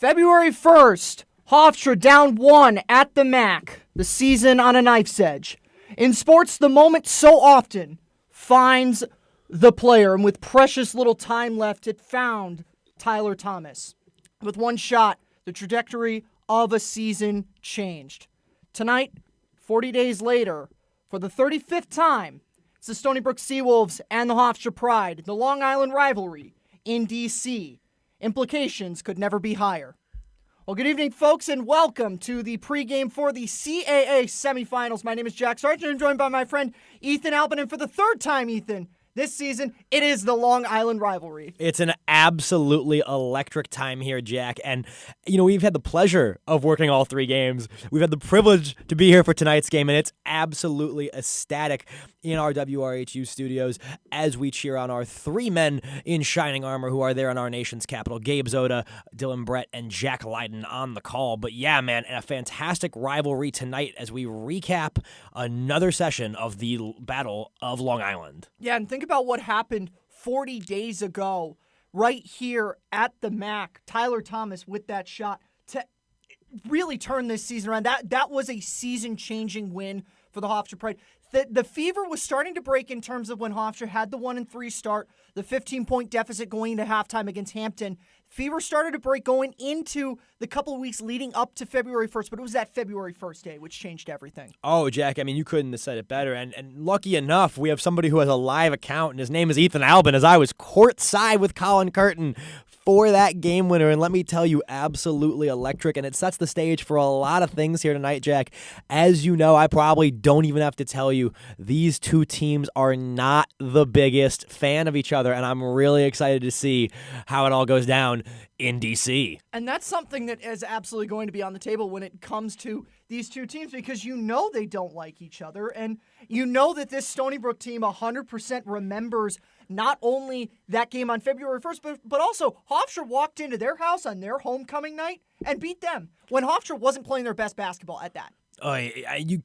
February 1st, Hofstra down 1 at the MAC. The season on a knife's edge. In sports, the moment so often finds the player, and with precious little time left, it found Tyler Thomas. With one shot, the trajectory of a season changed. Tonight, 40 days later, for the 35th time, it's the Stony Brook Seawolves and the Hofstra Pride, the Long Island rivalry in D.C. Implications could never be higher. Well, good evening, folks, and welcome to the pregame for the CAA semifinals. My name is Jack Sargent. I'm joined by my friend Ethan Albin, and for the third time, Ethan, this season, it is the Long Island rivalry. It's an absolutely electric time here, Jack. And, we've had the pleasure of working all three games. We've had the privilege to be here for tonight's game, and it's absolutely ecstatic in our WRHU studios as we cheer on our three men in shining armor who are there in our nation's capital. Gabe Zoda, Dylan Brett, and Jack Lydon on the call. But yeah, man, a fantastic rivalry tonight as we recap another session of the Battle of Long Island. Yeah, and think about what happened 40 days ago right here at the MAC. Tyler Thomas with that shot to really turn this season around. That was a season-changing win for the Hofstra Pride. The fever was starting to break in terms of when Hofstra had the 1-3 start, the 15-point deficit going into halftime against Hampton. Fever started to break going into the couple of weeks leading up to February 1st, but it was that February 1st day which changed everything. Oh, Jack, you couldn't have said it better. And lucky enough, we have somebody who has a live account, and his name is Ethan Albin, as I was courtside with Colin Curtin for that game winner. And let me tell you, absolutely electric. And it sets the stage for a lot of things here tonight, Jack. As you know, I probably don't even have to tell you, these two teams are not the biggest fan of each other. And I'm really excited to see how it all goes down in D.C. And that's something that is absolutely going to be on the table when it comes to these two teams, because they don't like each other. And that this Stony Brook team 100% remembers not only that game on February 1st, but also Hofstra walked into their house on their homecoming night and beat them when Hofstra wasn't playing their best basketball at that. You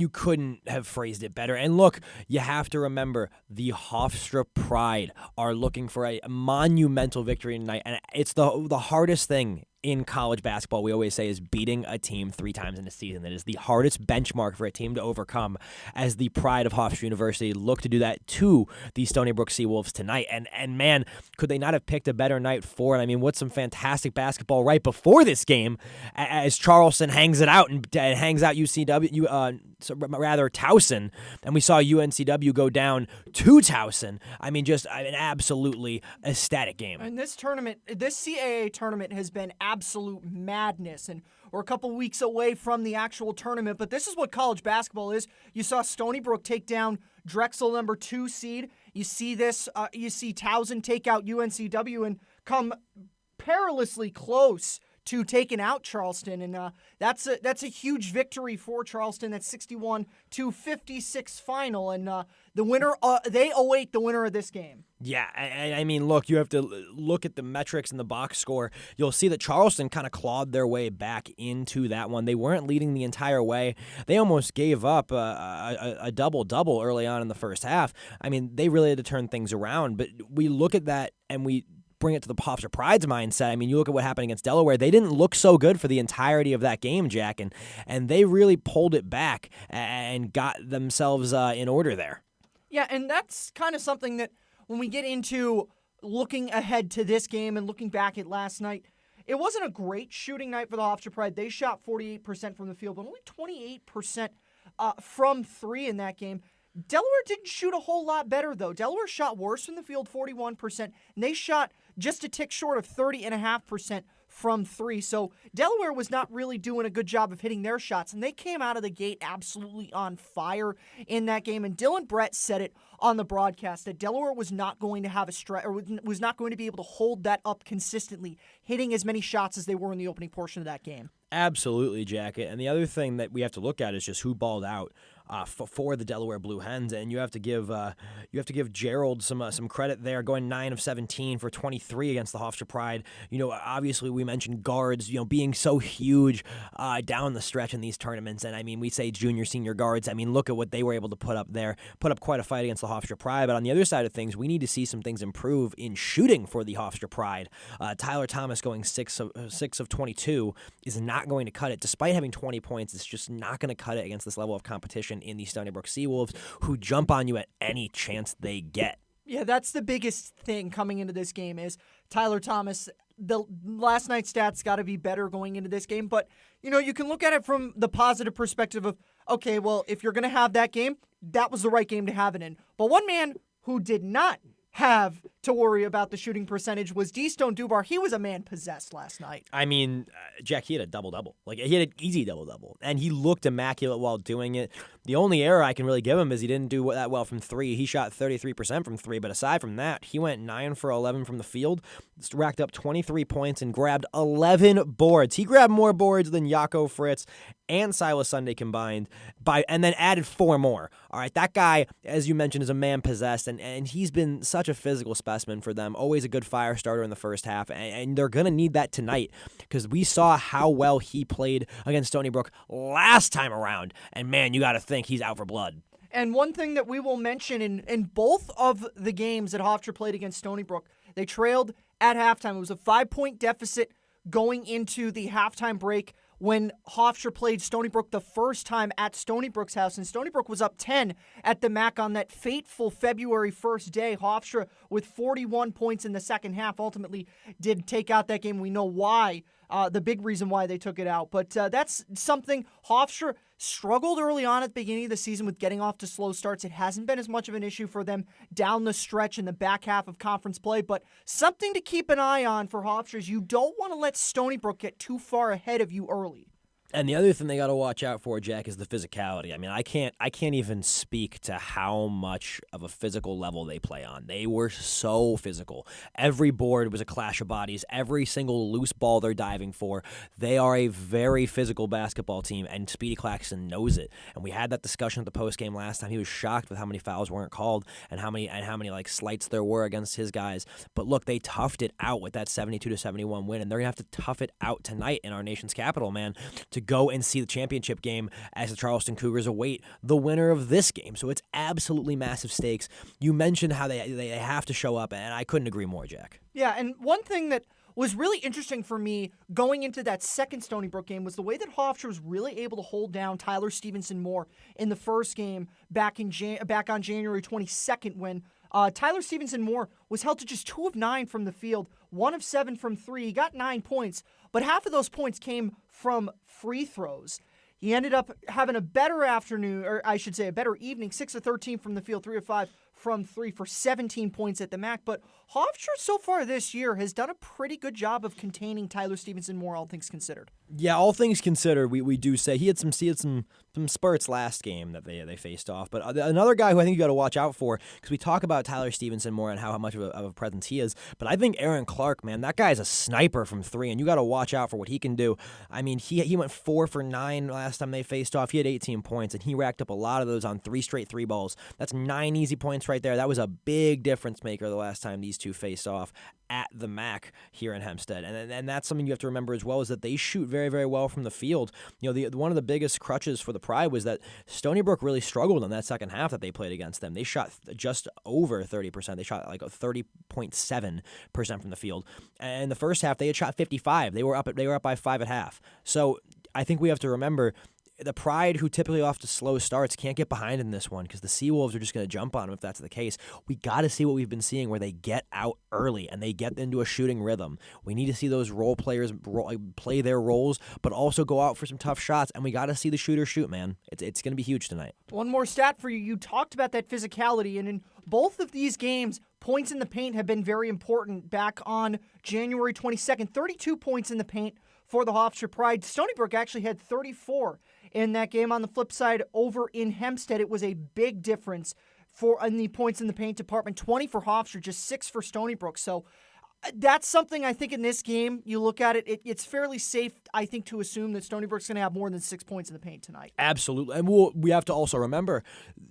couldn't have phrased it better. And look, you have to remember, the Hofstra Pride are looking for a monumental victory tonight. And it's the hardest thing in college basketball, we always say, is beating a team 3 times in a season. That is the hardest benchmark for a team to overcome, as the Pride of Hofstra University look to do that to the Stony Brook Seawolves tonight. And man, could they not have picked a better night for it? What's some fantastic basketball right before this game as Charleston hangs it out and hangs out Towson, and we saw UNCW go down to Towson. Just an absolutely ecstatic game. And this CAA tournament has been absolute madness, and we're a couple weeks away from the actual tournament, but this is what college basketball is. You saw Stony Brook take down Drexel, number 2 seed. You see Towson take out UNCW and come perilously close to taking out Charleston, and that's a huge victory for Charleston. That's 61-56 final, and the winner they await the winner of this game. Yeah, look, you have to look at the metrics and the box score. You'll see that Charleston kind of clawed their way back into that one. They weren't leading the entire way. They almost gave up a double-double early on in the first half. They really had to turn things around, but we look at that and we bring it to the Hofstra Pride's mindset. You look at what happened against Delaware. They didn't look so good for the entirety of that game, Jack, and they really pulled it back and got themselves in order there. Yeah, and that's kind of something that when we get into looking ahead to this game and looking back at last night, it wasn't a great shooting night for the Hofstra Pride. They shot 48% from the field, but only 28% from 3 in that game. Delaware didn't shoot a whole lot better, though. Delaware shot worse from the field, 41%, and they shot just a tick short of 30.5% from 3. So Delaware was not really doing a good job of hitting their shots, and they came out of the gate absolutely on fire in that game. And Dylan Brett said it on the broadcast that Delaware was not going to have was not going to be able to hold that up consistently, hitting as many shots as they were in the opening portion of that game. Absolutely, Jack. And the other thing that we have to look at is just who balled out for the Delaware Blue Hens, and you have to give Gerald some credit there, going 9 of 17 for 23 against the Hofstra Pride. Obviously we mentioned guards, being so huge down the stretch in these tournaments, and I mean we say junior, senior guards. I mean look at what they were able to put up there, put up quite a fight against the Hofstra Pride. But on the other side of things, we need to see some things improve in shooting for the Hofstra Pride. Tyler Thomas going 6 of 22 is not going to cut it. Despite having 20 points, it's just not going to cut it against this level of competition in the Stony Brook Seawolves, who jump on you at any chance they get. Yeah, that's the biggest thing coming into this game is Tyler Thomas. The last night's stats got to be better going into this game, but you can look at it from the positive perspective of, okay, well, if you're going to have that game, that was the right game to have it in. But one man who did not have to worry about the shooting percentage was D-Stone Dubar. He was a man possessed last night. I mean, Jack, he had a double-double. Like, he had an easy double-double, and he looked immaculate while doing it. The only error I can really give him is he didn't do that well from three. He shot 33% from three, but aside from that, he went 9 for 11 from the field, racked up 23 points, and grabbed 11 boards. He grabbed more boards than Jaco Fritz and Silas Sunday combined, and then added 4 more. All right, that guy, as you mentioned, is a man possessed, and he's been such a physical specimen for them. Always a good fire starter in the first half, and they're going to need that tonight because we saw how well he played against Stony Brook last time around, and man, you got to think he's out for blood. And one thing that we will mention in both of the games that Hofstra played against Stony Brook, they trailed at halftime. It was a 5-point deficit going into the halftime break when Hofstra played Stony Brook the first time at Stony Brook's house, and Stony Brook was up 10 at the MAC on that fateful February 1st day. Hofstra, with 41 points in the second half, ultimately did take out that game. We know why, the big reason why they took it out, but that's something Hofstra struggled early on at the beginning of the season with getting off to slow starts. It hasn't been as much of an issue for them down the stretch in the back half of conference play, but something to keep an eye on for Hofstra is you don't want to let Stony Brook get too far ahead of you early. And the other thing they got to watch out for, Jack, is the physicality. I mean, I can't even speak to how much of a physical level they play on. They were so physical. Every board was a clash of bodies. Every single loose ball they're diving for. They are a very physical basketball team, and Speedy Claxton knows it. And we had that discussion at the postgame last time. He was shocked with how many fouls weren't called and how many like slights there were against his guys. But look, they toughed it out with that 72-71 win, and they're gonna have to tough it out tonight in our nation's capital, man, to go and see the championship game as the Charleston Cougars await the winner of this game. So it's absolutely massive stakes. You mentioned how they have to show up, and I couldn't agree more, Jack. Yeah, and one thing that was really interesting for me going into that second Stony Brook game was the way that Hofstra was really able to hold down Tyler Stevenson Moore in the first game back on January 22nd when Tyler Stevenson Moore was held to just 2 of 9 from the field, 1 of 7 from 3. He got 9 points, but half of those points came from free throws. He ended up having a better afternoon, or I should say a better evening, 6 of 13 from the field, 3 of 5 from 3 for 17 points at the MAC. But Hofstra so far this year has done a pretty good job of containing Tyler Stevenson Moore, all things considered. Yeah, all things considered, we do say he had some spurts last game that they faced off. But another guy who I think you got to watch out for, because we talk about Tyler Stevenson Moore and how much of a presence he is, but I think Aaron Clark, man, that guy's a sniper from 3, and you got to watch out for what he can do. I mean, he went 4 for 9 last time they faced off. He had 18 points, and he racked up a lot of those on 3 straight 3 balls. That's 9 easy points right there. That was a big difference maker the last time these two faced off at the MAC here in Hempstead. And that's something you have to remember as well, is that they shoot very, very well from the field. You know, one of the biggest crutches for the Pride was that Stony Brook really struggled in that second half that they played against them. They shot just over 30%. They shot like 30.7% from the field. And the first half, they had shot 55. They were up by 5 at half. So I think we have to remember the Pride, who typically off to slow starts, can't get behind in this one because the Seawolves are just going to jump on them if that's the case. We got to see what we've been seeing where they get out early and they get into a shooting rhythm. We need to see those role players play their roles, but also go out for some tough shots, and we got to see the shooters shoot, man. It's going to be huge tonight. One more stat for you. You talked about that physicality, and in both of these games, points in the paint have been very important. Back on January 22nd, 32 points in the paint for the Hofstra Pride. Stony Brook actually had 34 in that game. On the flip side, over in Hempstead, it was a big difference in the points in the paint department. 20 for Hofstra, just 6 for Stony Brook. So That's something I think in this game, you look at it, it's fairly safe, I think, to assume that Stony Brook's going to have more than 6 points in the paint tonight. Absolutely. And we have to also remember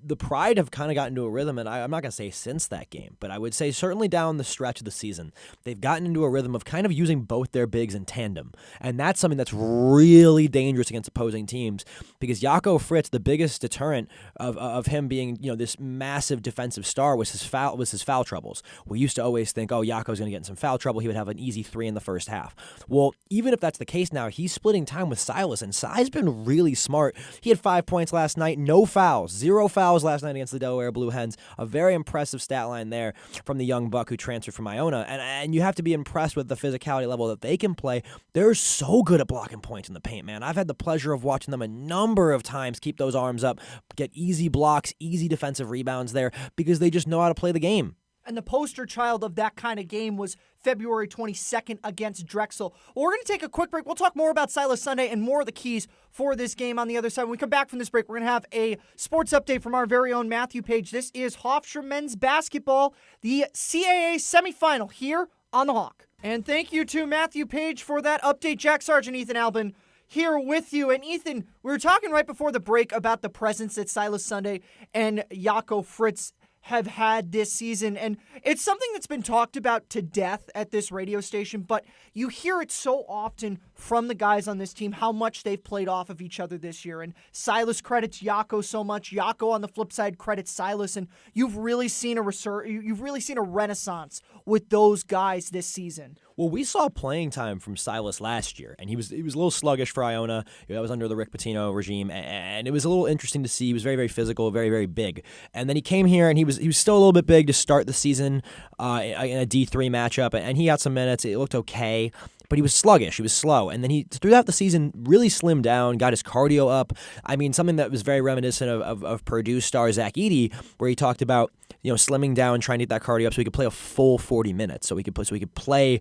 the Pride have kind of gotten into a rhythm, and I'm not going to say since that game, but I would say certainly down the stretch of the season, they've gotten into a rhythm of kind of using both their bigs in tandem. And that's something that's really dangerous against opposing teams because Jaco Fritz, the biggest deterrent of him being, this massive defensive star was his foul troubles. We used to always think, Jaco's going to get in some foul trouble. He would have an easy 3 in the first half. Well, even if that's the case now, he's splitting time with Silas, and Si's been really smart. He had 5 points last night, no fouls, 0 fouls last night against the Delaware Blue Hens. A very impressive stat line there from the young buck who transferred from Iona, and you have to be impressed with the physicality level that they can play. They're so good at blocking points in the paint, man. I've had the pleasure of watching them a number of times keep those arms up, get easy blocks, easy defensive rebounds there because they just know how to play the game. And the poster child of that kind of game was February 22nd against Drexel. Well, we're going to take a quick break. We'll talk more about Silas Sunday and more of the keys for this game on the other side. When we come back from this break, we're going to have a sports update from our very own Matthew Page. This is Hofstra men's basketball, the CAA semifinal here on The Hawk. And thank you to Matthew Page for that update. Jack Sargent, Ethan Albin here with you. And Ethan, we were talking right before the break about the presence that Silas Sunday and Jaco Fritz have had this season, and it's something that's been talked about to death at this radio station, but you hear it so often from the guys on this team how much they've played off of each other this year, and Silas credits Jaco so much. Jaco on the flip side credits Silas, and you've really seen a renaissance with those guys this season. Well, we saw playing time from Silas last year, and he was a little sluggish for Iona. That was under the Rick Pitino regime, and it was a little interesting to see. He was very, very physical, very, very big. And then he came here, and he was still a little bit big to start the season in a D3 matchup, and he got some minutes. It looked okay, but he was sluggish. He was slow. And then he, throughout the season, really slimmed down, got his cardio up. I mean, something that was very reminiscent of Purdue star Zach Edey, where he talked about, slimming down, trying to get that cardio up so he could play a full 40 minutes. So he could play,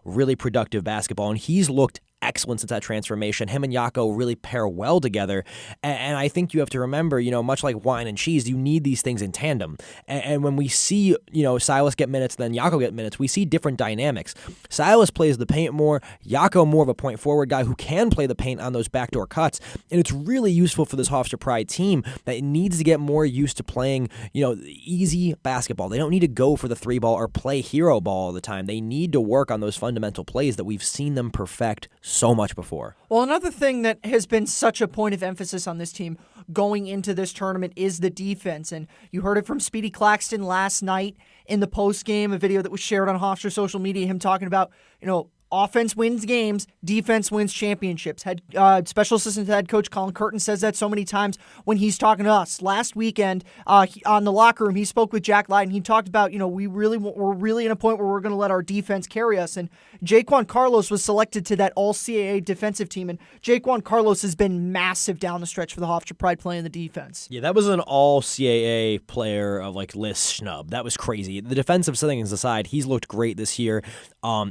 really productive basketball. And he's looked excellent since that transformation. Him and Jaco really pair well together. And I think you have to remember, much like wine and cheese, you need these things in tandem. And when we see, Silas get minutes, then Jaco get minutes, we see different dynamics. Silas plays the paint more, Jaco more of a point forward guy who can play the paint on those backdoor cuts. And it's really useful for this Hofstra Pride team that it needs to get more used to playing, easy basketball. They don't need to go for the 3-ball or play hero ball all the time. They need to work on those fundamental plays that we've seen them perfect so much before. Well, another thing that has been such a point of emphasis on this team going into this tournament is the defense. And you heard it from Speedy Claxton last night in the post-game, a video that was shared on Hofstra social media, him talking about, offense wins games, defense wins championships. Special assistant head coach Colin Curtin says that so many times when he's talking to us. Last weekend on the locker room, he spoke with Jack Lyden. He talked about, we're really in a point where we're going to let our defense carry us. And Jaquan Carlos was selected to that all-CAA defensive team. And Jaquan Carlos has been massive down the stretch for the Hofstra Pride playing the defense. Yeah, that was an all-CAA player of Liz Schnub. That was crazy. The defensive things aside, he's looked great this year.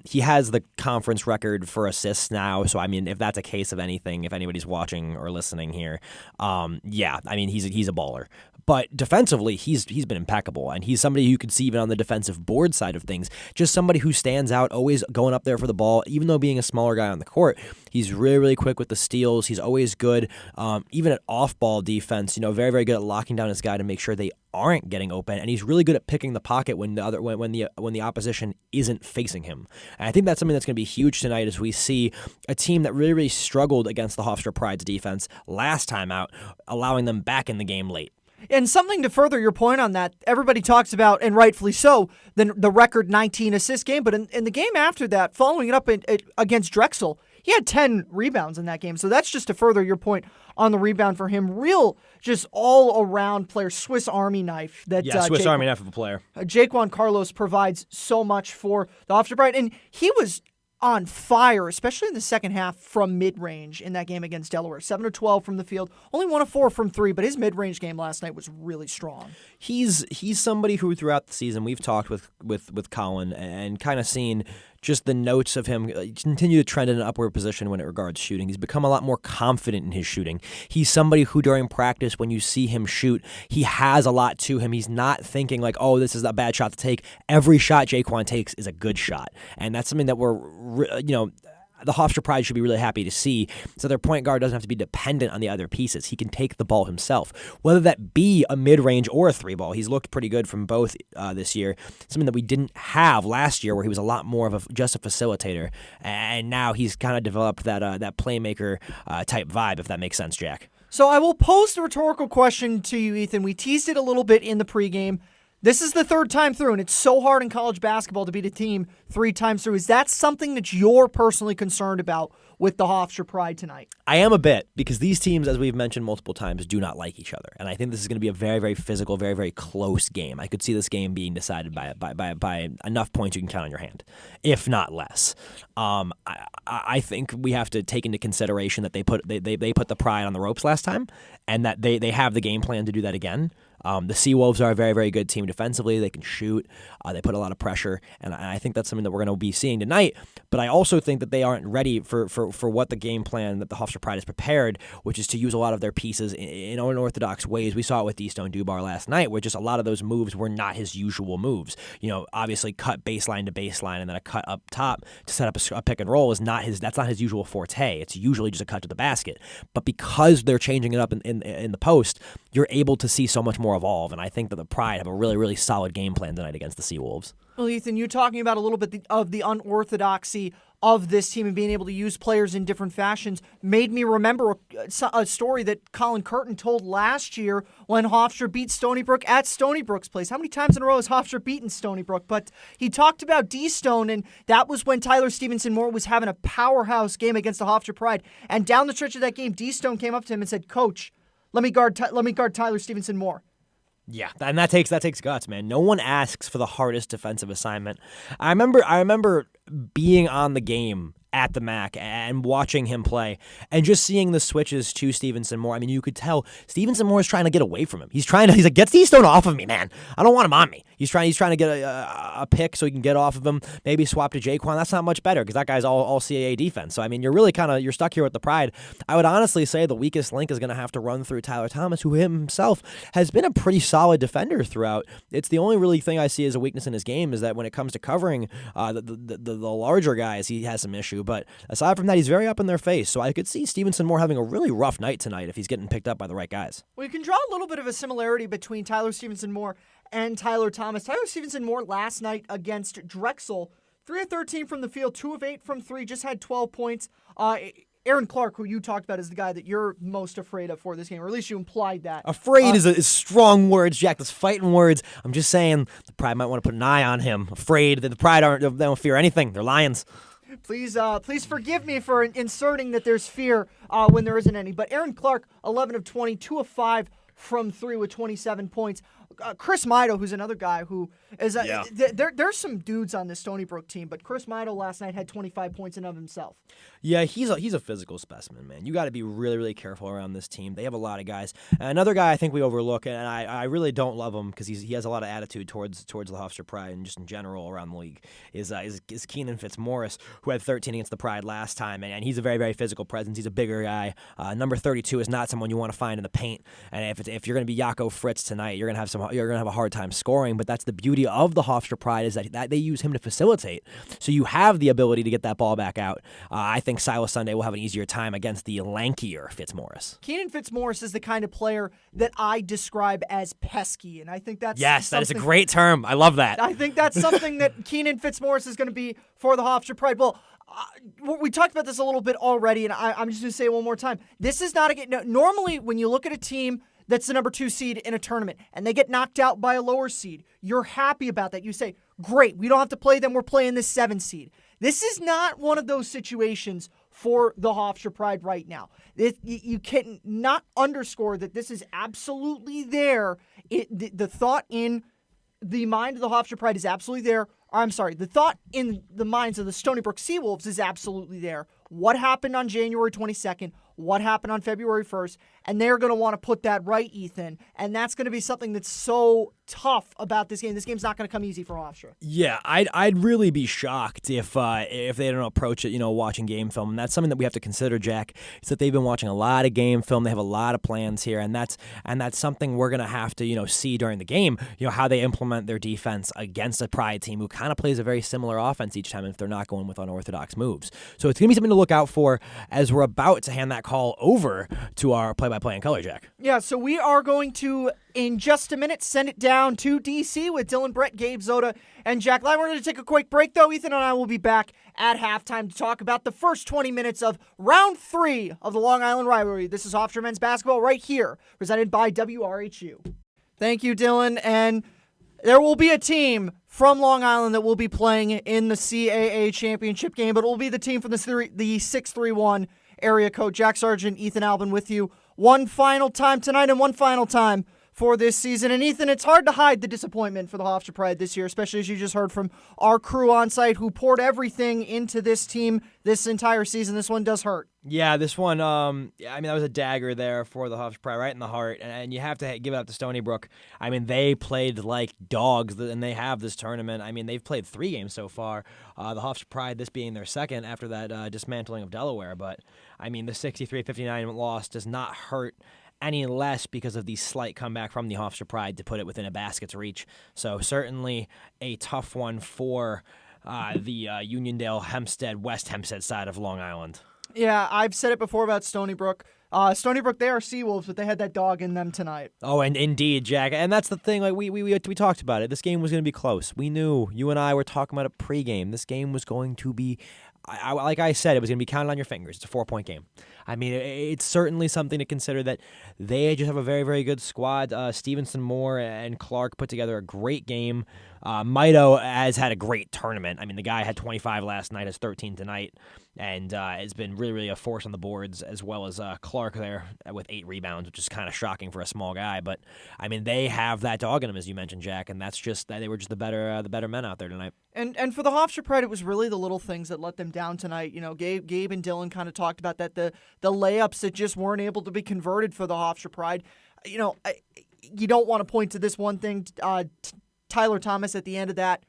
He has the conference record for assists now, so if that's a case of anything, if anybody's watching or listening here, he's a baller. But defensively, he's been impeccable, and he's somebody you could see even on the defensive board side of things, just somebody who stands out, always going up there for the ball, even though being a smaller guy on the court. He's really, really quick with the steals. He's always good, even at off-ball defense, very, very good at locking down his guy to make sure they aren't getting open, and he's really good at picking the pocket when the opposition isn't facing him. And I think that's something that's going to be huge tonight as we see a team that really, really struggled against the Hofstra Pride's defense last time out, allowing them back in the game late. And something to further your point on that, everybody talks about, and rightfully so, the record 19 assist game, but in the game after that, following it up against Drexel, he had 10 rebounds in that game. So that's just to further your point on the rebound for him. Real, just all-around player, Swiss Army knife. Swiss Army knife of a player. Jaquan Carlos provides so much for the Hofstra Pride, and he was on fire, especially in the second half from mid-range in that game against Delaware. 7 of 12 from the field, only 1 of 4 from 3, but his mid-range game last night was really strong. He's somebody who throughout the season we've talked with Colin and kind of seen just the notes of him continue to trend in an upward position when it regards shooting. He's become a lot more confident in his shooting. He's somebody who during practice, when you see him shoot, he has a lot to him. He's not thinking like, oh, this is a bad shot to take. Every shot Jaquan takes is a good shot. And that's something that the Hofstra Pride should be really happy to see, so their point guard doesn't have to be dependent on the other pieces. He can take the ball himself, whether that be a mid-range or a three-ball. He's looked pretty good from both this year, something that we didn't have last year where he was a lot more of just a facilitator, and now he's kind of developed that playmaker type vibe, if that makes sense, Jack. So I will pose the rhetorical question to you, Ethan. We teased it a little bit in the pregame. This is the third time through, and it's so hard in college basketball to beat a team 3 times through. Is that something that you're personally concerned about with the Hofstra Pride tonight? I am a bit, because these teams, as we've mentioned multiple times, do not like each other. And I think this is going to be a very, very physical, very, very close game. I could see this game being decided by enough points you can count on your hand, if not less. I think we have to take into consideration that they put the Pride on the ropes last time, and that they have the game plan to do that again. The Seawolves are a very, very good team defensively. They can shoot. They put a lot of pressure, and I think that's something that we're going to be seeing tonight. But I also think that they aren't ready for what the game plan that the Hofstra Pride has prepared, which is to use a lot of their pieces in unorthodox ways. We saw it with D-Stone Dubar last night, where just a lot of those moves were not his usual moves. Obviously cut baseline to baseline and then a cut up top to set up a pick and roll that's not his usual forte. It's usually just a cut to the basket. But because they're changing it up in the post, you're able to see so much more evolve, and I think that the Pride have a really, really solid game plan tonight against the Seawolves. Well, Ethan, you're talking about a little bit of the unorthodoxy of this team and being able to use players in different fashions made me remember a story that Colin Curtin told last year when Hofstra beat Stony Brook at Stony Brook's place. How many times in a row has Hofstra beaten Stony Brook? But he talked about D-Stone, and that was when Tyler Stevenson Moore was having a powerhouse game against the Hofstra Pride. And down the stretch of that game, D-Stone came up to him and said, "Coach, let me guard Tyler Stevenson Moore." Yeah, and that takes guts, man. No one asks for the hardest defensive assignment. I remember being on the game at the MAC and watching him play and just seeing the switches to Stevenson Moore. I mean, you could tell Stevenson Moore is trying to get away from him. He's like, get D-Stone off of me, man. I don't want him on me. He's trying to get a pick so he can get off of him, maybe swap to Jaquan. That's not much better because that guy's all CAA defense. So, I mean, you're stuck here with the Pride. I would honestly say the weakest link is going to have to run through Tyler Thomas, who himself has been a pretty solid defender throughout. It's the only really thing I see as a weakness in his game is that when it comes to covering the larger guys, he has some issue. But aside from that, he's very up in their face. So I could see Stevenson Moore having a really rough night tonight if he's getting picked up by the right guys. Well, you can draw a little bit of a similarity between Tyler Stevenson Moore and Tyler Thomas. Tyler Stevenson Moore last night against Drexel, 3 of 13 from the field, 2 of 8 from 3, just had 12 points. Aaron Clark, who you talked about, is the guy that you're most afraid of for this game, or at least you implied that. Afraid is strong words, Jack. That's fighting words. I'm just saying the Pride might want to put an eye on him. Afraid that the Pride they don't fear anything. They're lions. Please forgive me for inserting that there's fear when there isn't any. But Aaron Clark, 11 of 20, 2 of 5 from 3 with 27 points. Chris Mido, who's another guy who is there's some dudes on this Stony Brook team, but Chris Mido last night had 25 points in of himself. Yeah, he's a physical specimen, man. You got to be really, really careful around this team. They have a lot of guys. Another guy I think we overlook, and I really don't love him because he has a lot of attitude towards the Hofstra Pride and just in general around the league, is Keenan Fitzmaurice, who had 13 against the Pride last time, and he's a very, very physical presence. He's a bigger guy. Number 32 is not someone you want to find in the paint, and if you're going to be Jaco Fritz tonight, you're going to have a hard time scoring. But that's the beauty of the Hofstra Pride, is that they use him to facilitate, so you have the ability to get that ball back out. I think Silas Sunday will have an easier time against the lankier Fitzmaurice. Keenan Fitzmaurice is the kind of player that I describe as pesky, and I think that's that is a great term. I love that. I think that's something that Keenan Fitzmaurice is going to be for the Hofstra Pride. Well, we talked about this a little bit already, and I'm just going to say it one more time. This is not a game. Normally, when you look at a team that's the number 2 seed in a tournament and they get knocked out by a lower seed, you're happy about that. You say, great, we don't have to play them. We're playing this 7 seed. This is not one of those situations for the Hofstra Pride right now. You can not underscore that this is absolutely there. The thought in the mind of the Hofstra Pride is absolutely there. I'm sorry, the thought in the minds of the Stony Brook Seawolves is absolutely there. What happened on January 22nd? What happened on February 1st? And they're going to want to put that right, Ethan. And that's going to be something that's so tough about this game. This game's not going to come easy for Hofstra. Yeah, I'd really be shocked if they don't approach it, watching game film. And that's something that we have to consider, Jack. Is that they've been watching a lot of game film. They have a lot of plans here, and that's something we're gonna have to see during the game. How they implement their defense against a Pride team who kind of plays a very similar offense each time if they're not going with unorthodox moves. So it's gonna be something to look out for as we're about to hand that call over to our play-by-play in color, Jack. Yeah, so we are going to, in just a minute, send it down to DC with Dylan Brett, Gabe Zoda, and Jack Lai. We're going to take a quick break, though. Ethan and I will be back at halftime to talk about the first 20 minutes of round 3 of the Long Island rivalry. This is Hofstra men's basketball right here, presented by WRHU. Thank you, Dylan. And there will be a team from Long Island that will be playing in the CAA championship game, but it will be the team from the 631 area code. Jack Sargent, Ethan Albin with you one final time tonight and one final time for this season. And Ethan, it's hard to hide the disappointment for the Hofstra Pride this year, especially as you just heard from our crew on site who poured everything into this team this entire season. This one does hurt. Yeah, this one, that was a dagger there for the Hofstra Pride, right in the heart, and you have to give it up to Stony Brook. They played like dogs, and they have this tournament. They've played 3 games so far. The Hofstra Pride, this being their second after that dismantling of Delaware, but, the 63-59 loss does not hurt any less because of the slight comeback from the Hofstra Pride to put it within a basket's reach. So certainly a tough one for the Uniondale, Hempstead, West Hempstead side of Long Island. Yeah, I've said it before about Stony Brook. Stony Brook, they are Seawolves, but they had that dog in them tonight. Oh, and indeed, Jack. And that's the thing. Like we talked about it. This game was going to be close. We knew. You and I were talking about it pregame. This game was going to be, like I said, it was going to be counted on your fingers. It's a 4-point game. It's certainly something to consider that they just have a very, very good squad. Stevenson, Moore, and Clark put together a great game. Mito has had a great tournament. The guy had 25 last night, has 13 tonight, and has been really, really a force on the boards, as well as Clark there with 8 rebounds, which is kind of shocking for a small guy. But they have that dog in them, as you mentioned, Jack, and that's just that they were just the better men out there tonight. And for the Hofstra Pride, it was really the little things that let them down tonight. Gabe and Dylan kind of talked about that, the layups that just weren't able to be converted for the Hofstra Pride. You don't want to point to this one thing. Tyler Thomas at the end of that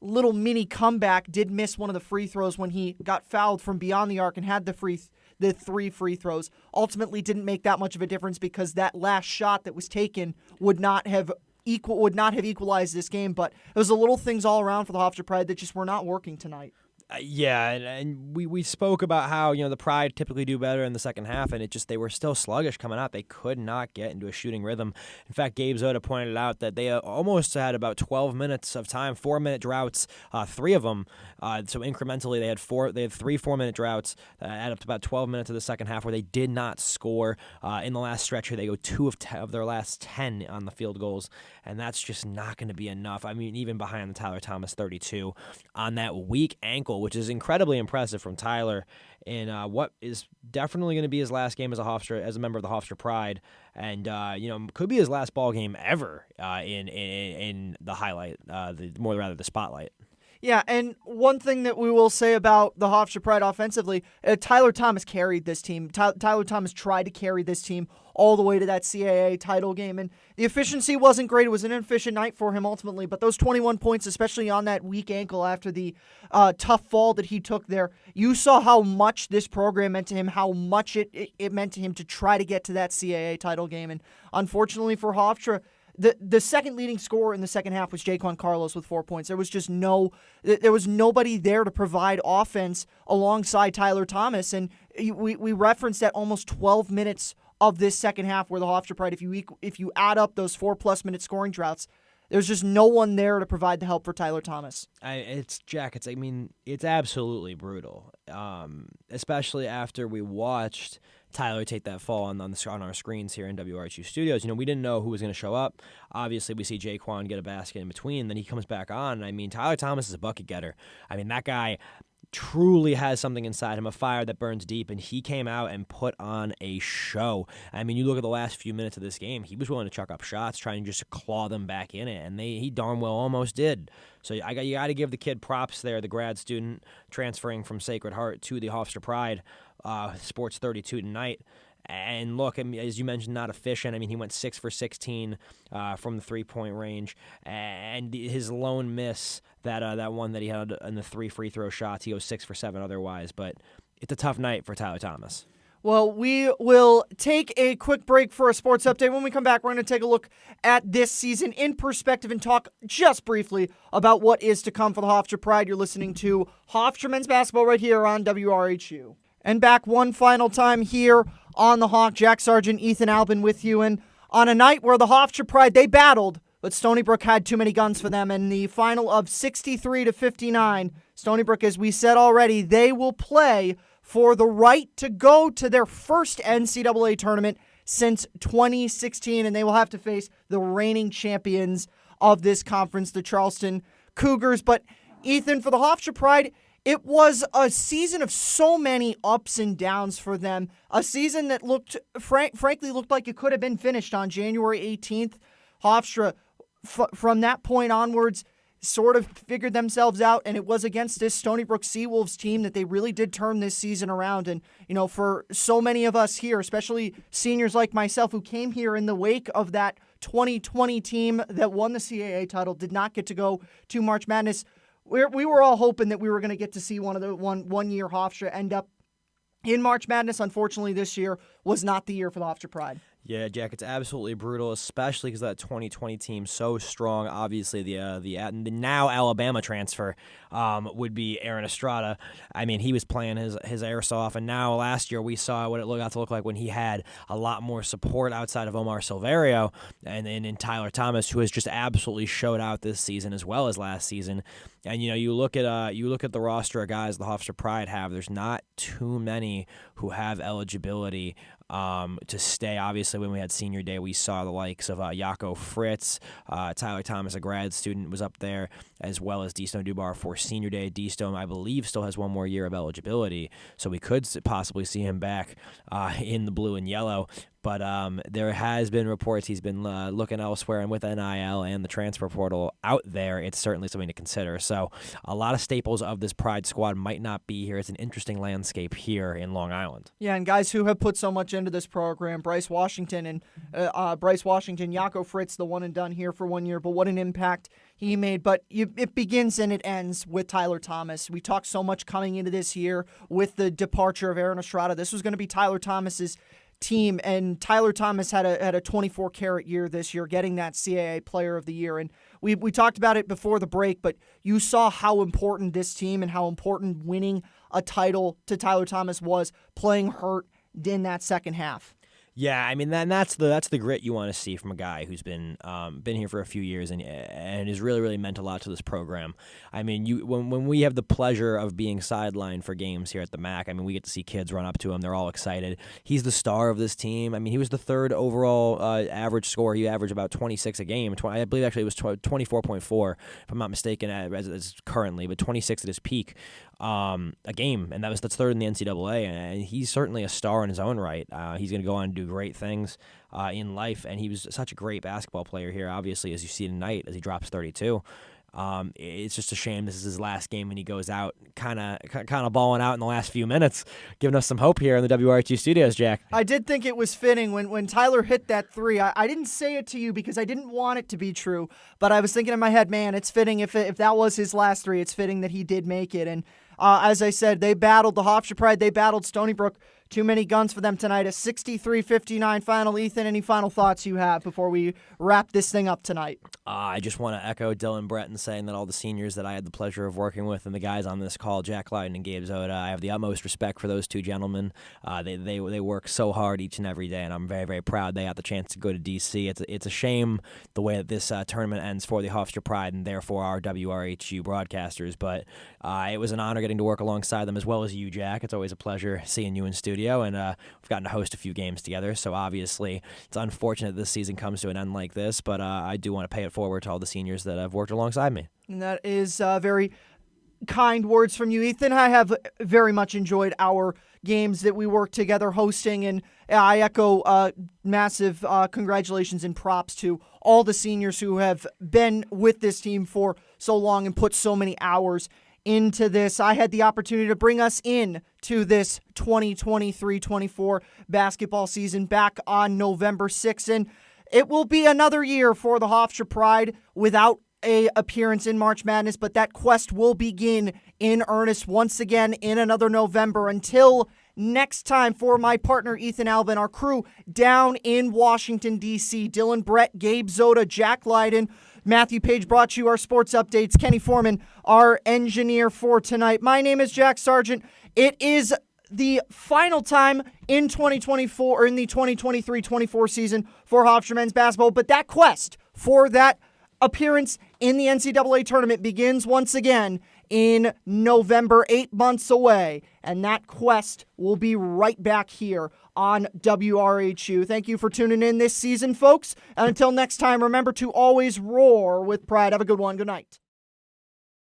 little mini comeback did miss one of the free throws when he got fouled from beyond the arc and had the 3 free throws. Ultimately didn't make that much of a difference because that last shot that was taken would not have equalized this game, but it was the little things all around for the Hofstra Pride that just were not working tonight. Yeah, and we spoke about how the Pride typically do better in the second half, and they were still sluggish coming out. They could not get into a shooting rhythm. In fact, Gabe Zoda pointed out that they almost had about 12 minutes of time, 4-minute droughts, 3 of them. So incrementally, they had 3 4-minute droughts that add up to about 12 minutes of the second half where they did not score. In the last stretch here, they go 2 of their last 10 on the field goals, and that's just not going to be enough. Even behind the Tyler Thomas 32 on that weak ankle, which is incredibly impressive from Tyler in what is definitely going to be his last game as a member of the Hofstra Pride, and could be his last ball game ever in the highlight, the spotlight. Yeah, and one thing that we will say about the Hofstra Pride offensively, Tyler Thomas carried this team. Tyler Thomas tried to carry this team all the way to that CAA title game, and the efficiency wasn't great. It was an inefficient night for him ultimately, but those 21 points, especially on that weak ankle after the tough fall that he took there, you saw how much this program meant to him, how much it meant to him to try to get to that CAA title game, and unfortunately for Hofstra, The second leading scorer in the second half was Jaquan Carlos with 4 points. There was nobody there to provide offense alongside Tyler Thomas, and we referenced that almost 12 minutes of this second half where the Hofstra Pride, if you add up those 4+ minute scoring droughts, there's just no one there to provide the help for Tyler Thomas. It's absolutely brutal, especially after we watched Tyler take that fall on our screens here in WRHU Studios. We didn't know who was going to show up. Obviously, we see Jaquan get a basket in between. Then he comes back on. Tyler Thomas is a bucket getter. That guy truly has something inside him, a fire that burns deep, and he came out and put on a show. You look at the last few minutes of this game, he was willing to chuck up shots, trying just to claw them back in it, and he darn well almost did. So you got to give the kid props there, the grad student transferring from Sacred Heart to the Hofstra Pride, Sports 32 tonight. And look, I mean, as you mentioned, not efficient. I mean, he went 6 for 16 from the three-point range, and his lone miss, that one that he had in the 3 free throw shots, he goes 6 for 7 otherwise. But it's a tough night for Tyler Thomas. Well, we will take a quick break for a sports update. When we come back, we're going to take a look at this season in perspective and talk just briefly about what is to come for the Hofstra Pride. You're listening to Hofstra Men's Basketball right here on WRHU. And back one final time here on the Hawk. Jack Sargent, Ethan Albin with you. And on a night where the Hofstra Pride, they battled, but Stony Brook had too many guns for them. And the final of 63-59, Stony Brook, as we said already, they will play for the right to go to their first NCAA tournament since 2016, and they will have to face the reigning champions of this conference, the Charleston Cougars. But Ethan, for the Hofstra Pride, it was a season of so many ups and downs for them, a season that frankly looked like it could have been finished on January 18th. Hofstra, from that point onwards, sort of figured themselves out, and it was against this Stony Brook Seawolves team that they really did turn this season around. And, for so many of us here, especially seniors like myself who came here in the wake of that 2020 team that won the CAA title, did not get to go to March Madness. We were all hoping that we were going to get to see one year Hofstra end up in March Madness. Unfortunately, this year was not the year for the Hofstra Pride. Yeah, Jack, it's absolutely brutal, especially because that 2020 team so strong. Obviously, the now Alabama transfer would be Aaron Estrada. I mean, he was playing his arse off, and now last year we saw what it got to look like when he had a lot more support outside of Omar Silverio and in Tyler Thomas, who has just absolutely showed out this season as well as last season. And you look at the roster of guys the Hofstra Pride have. There's not too many who have eligibility to stay. Obviously, when we had senior day, we saw the likes of Jaco Fritz, Tyler Thomas, a grad student, was up there, as well as D-Stone Dubar for senior day. D-Stone, I believe, still has one more year of eligibility, so we could possibly see him back in the blue and yellow. But there has been reports he's been looking elsewhere, and with NIL and the transfer portal out there, it's certainly something to consider. So a lot of staples of this Pride squad might not be here. It's an interesting landscape here in Long Island. Yeah, and guys who have put so much into this program, Bryce Washington, Jaco Fritz, the one and done here for 1 year, but what an impact he made. But it begins and it ends with Tyler Thomas. We talked so much coming into this year with the departure of Aaron Estrada. This was going to be Tyler Thomas's team, and Tyler Thomas had a 24-carat year this year, getting that CAA Player of the Year. And we talked about it before the break, but you saw how important this team and how important winning a title to Tyler Thomas was, playing hurt in that second half. Yeah, I mean that's the grit you want to see from a guy who's been here for a few years and has really meant a lot to this program. I mean, when we have the pleasure of being sidelined for games here at the MAC, I mean, we get to see kids run up to him. They're all excited. He's the star of this team. I mean, he was the third overall average score. He averaged about 26 a game. I believe actually it was 24.4 if I'm not mistaken as currently, but 26 at his peak a game, and that's third in the NCAA. And he's certainly a star in his own right. He's going to go on and do great things in life, and he was such a great basketball player here, obviously, as you see tonight as he drops 32. It's just a shame this is his last game when he goes out kind of balling out in the last few minutes, giving us some hope here in the WRHU studios, Jack. I did think it was fitting when Tyler hit that three. I didn't say it to you because I didn't want it to be true, but I was thinking in my head, man, it's fitting if that was his last three, it's fitting that he did make it. And as I said, they battled the Hofstra Pride, they battled Stony Brook. Too many guns for them tonight. A 63-59 final. Ethan, any final thoughts you have before we wrap this thing up tonight? I just want to echo Dylan Breton saying that all the seniors that I had the pleasure of working with and the guys on this call, Jack Lyden and Gabe Zoda, I have the utmost respect for those two gentlemen. They work so hard each and every day, and I'm very, very proud they got the chance to go to D.C. It's a shame the way that this tournament ends for the Hofstra Pride and therefore our WRHU broadcasters, but it was an honor getting to work alongside them as well as you, Jack. It's always a pleasure seeing you in studio. And we've gotten to host a few games together, so obviously it's unfortunate this season comes to an end like this, but I do want to pay it forward to all the seniors that have worked alongside me. And that is very kind words from you, Ethan. I have very much enjoyed our games that we worked together hosting, and I echo massive congratulations and props to all the seniors who have been with this team for so long and put so many hours into this. I had the opportunity to bring us in to this 2023-24 basketball season back on November 6th, and it will be another year for the Hofstra Pride without a appearance in March Madness, but that quest will begin in earnest once again in another November. Until next time, for my partner Ethan Albin, our crew down in Washington, D.C., Dylan Brett, Gabe Zoda, Jack Lydon, Matthew Page brought you our sports updates. Kenny Foreman, our engineer for tonight. My name is Jack Sargent. It is the final time in 2024, or in the 2023-24 season for Hofstra men's basketball, but that quest for that appearance in the NCAA tournament begins once again in November, 8 months away, and that quest will be right back here on WRHU. Thank you for tuning in this season, folks, and until next time, remember to always roar with pride. Have a good one. Good night.